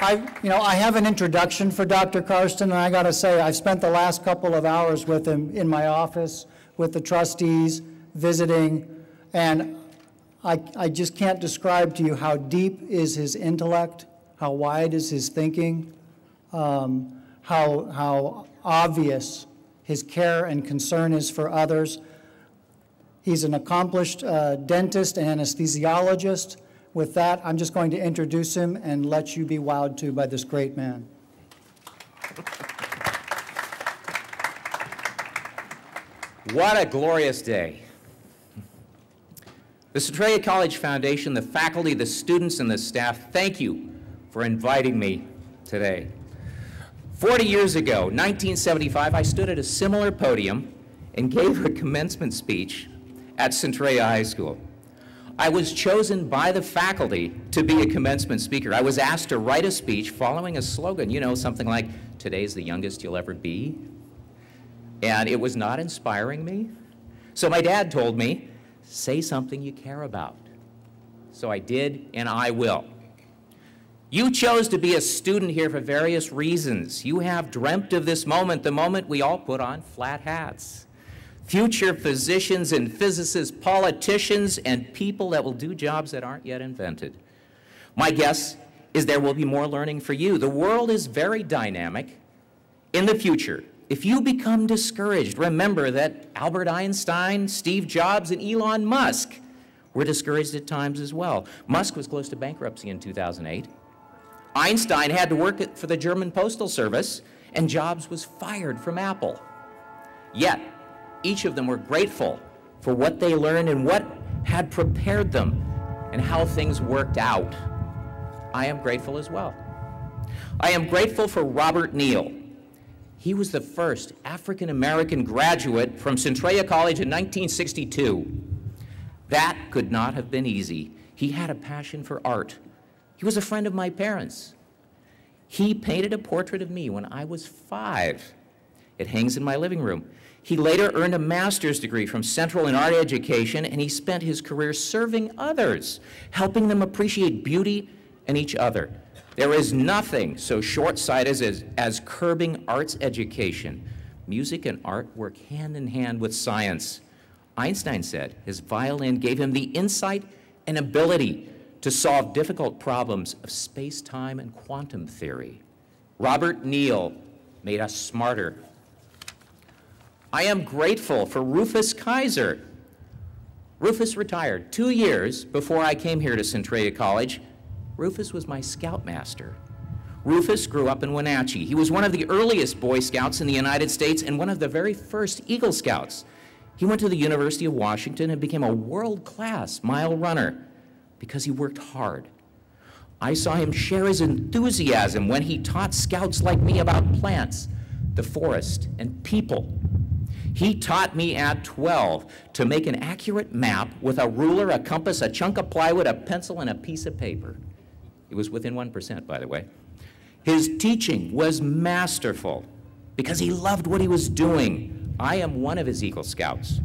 I have an introduction for Dr. Carsten, and I got to say, I've spent the last couple of hours with him in my office, with the trustees, visiting, and I just can't describe to you how deep is his intellect, how wide is his thinking, how obvious his care and concern is for others. He's an accomplished dentist and anesthesiologist. With that, I'm just going to introduce him and let you be wowed too by this great man. What a glorious day. The Centralia College Foundation, the faculty, the students, and the staff, thank you for inviting me today. 40 years ago, 1975, I stood at a similar podium and gave a commencement speech at Centralia High School. I was chosen by the faculty to be a commencement speaker. I was asked to write a speech following a slogan, you know, something like, "Today's the youngest you'll ever be." And it was not inspiring me. So my dad told me, say something you care about. So I did, and I will. You chose to be a student here for various reasons. You have dreamt of this moment, the moment we all put on flat hats. Future physicians and physicists, politicians, and people that will do jobs that aren't yet invented. My guess is there will be more learning for you. The world is very dynamic. In the future, if you become discouraged, remember that Albert Einstein, Steve Jobs, and Elon Musk were discouraged at times as well. Musk was close to bankruptcy in 2008. Einstein had to work for the German Postal Service, and Jobs was fired from Apple. Yet, each of them were grateful for what they learned and what had prepared them and how things worked out. I am grateful as well. I am grateful for Robert Neal. He was the first African-American graduate from Centralia College in 1962. That could not have been easy. He had a passion for art. He was a friend of my parents. He painted a portrait of me when I was 5. It hangs in my living room. He later earned a master's degree from Central in art education, and he spent his career serving others, helping them appreciate beauty and each other. There is nothing so short-sighted as curbing arts education. Music and art work hand in hand with science. Einstein said his violin gave him the insight and ability to solve difficult problems of space-time and quantum theory. Robert Neal made us smarter. I am grateful for Rufus Kaiser. Rufus retired 2 years before I came here to Centralia College. Rufus was my scoutmaster. Rufus grew up in Wenatchee. He was one of the earliest Boy Scouts in the United States and one of the very first Eagle Scouts. He went to the University of Washington and became a world-class mile runner because he worked hard. I saw him share his enthusiasm when he taught scouts like me about plants, the forest, and people. He taught me at 12 to make an accurate map with a ruler, a compass, a chunk of plywood, a pencil, and a piece of paper. It was within 1%, by the way. His teaching was masterful because he loved what he was doing. I am one of his Eagle Scouts.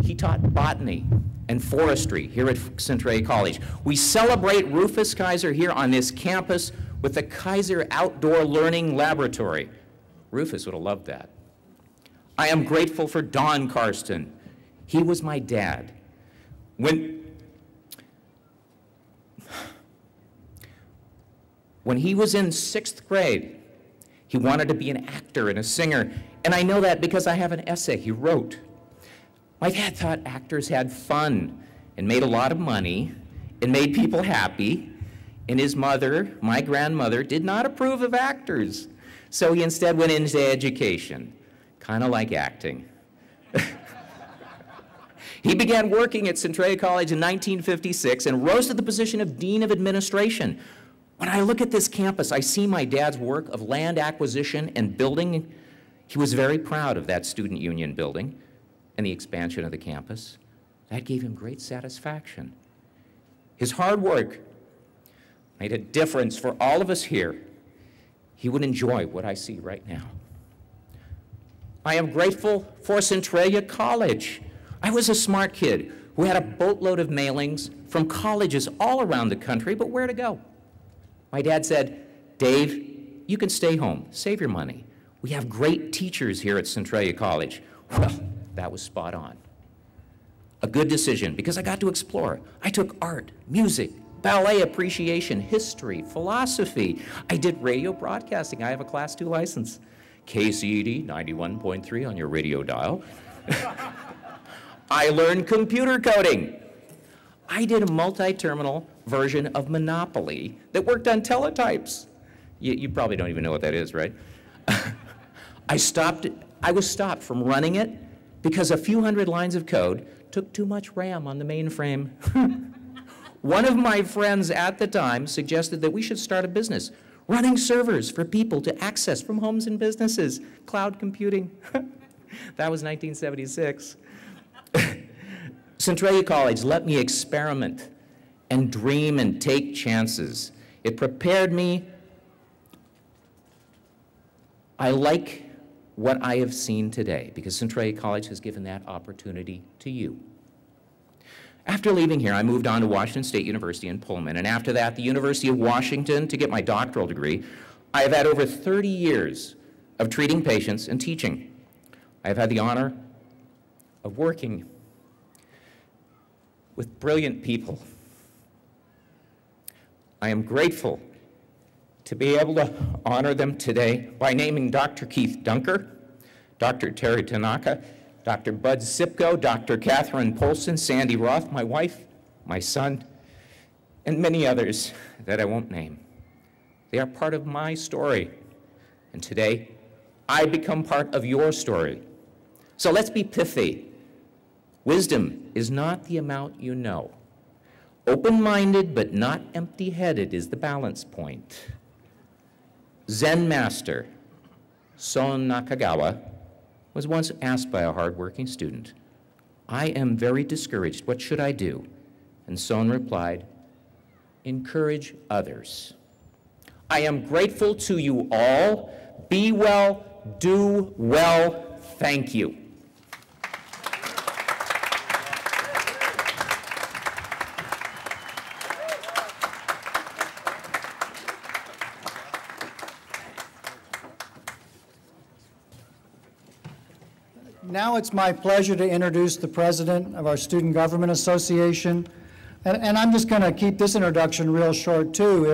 He taught botany and forestry here at Centralia College. We celebrate Rufus Kaiser here on this campus with the Kaiser Outdoor Learning Laboratory. Rufus would have loved that. I am grateful for Don Carsten. He was my dad. When he was in 6th grade, he wanted to be an actor and a singer, and I know that because I have an essay he wrote. My dad thought actors had fun and made a lot of money and made people happy, and his mother, my grandmother, did not approve of actors, so he instead went into education. Kind of like acting. He began working at Centralia College in 1956 and rose to the position of Dean of Administration. When I look at this campus, I see my dad's work of land acquisition and building. He was very proud of that student union building and the expansion of the campus. That gave him great satisfaction. His hard work made a difference for all of us here. He would enjoy what I see right now. I am grateful for Centralia College. I was a smart kid who had a boatload of mailings from colleges all around the country, but where to go? My dad said, Dave, you can stay home, save your money. We have great teachers here at Centralia College. Well, that was spot on. A good decision because I got to explore. I took art, music, ballet appreciation, history, philosophy. I did radio broadcasting. I have a Class 2 license. KCED 91.3 on your radio dial. I learned computer coding. I did a multi-terminal version of Monopoly that worked on teletypes. You probably don't even know what that is, right? I was stopped from running it because a few hundred lines of code took too much RAM on the mainframe. One of my friends at the time suggested that we should start a business running servers for people to access from homes and businesses, cloud computing. That was 1976. Centralia College let me experiment and dream and take chances. It prepared me. I like what I have seen today because Centralia College has given that opportunity to you. After leaving here, I moved on to Washington State University in Pullman, and after that, the University of Washington to get my doctoral degree. I have had over 30 years of treating patients and teaching. I have had the honor of working with brilliant people. I am grateful to be able to honor them today by naming Dr. Keith Dunker, Dr. Terry Tanaka, Dr. Bud Sipko, Dr. Catherine Polson, Sandy Roth, my wife, my son, and many others that I won't name. They are part of my story, and today I become part of your story. So let's be pithy. Wisdom is not the amount you know. Open-minded but not empty-headed is the balance point. Zen master Son Nakagawa was once asked by a hard-working student, I am very discouraged, what should I do? And Son replied, encourage others. I am grateful to you all. Be well, do well, thank you. Now it's my pleasure to introduce the president of our Student Government Association. And I'm just going to keep this introduction real short, too.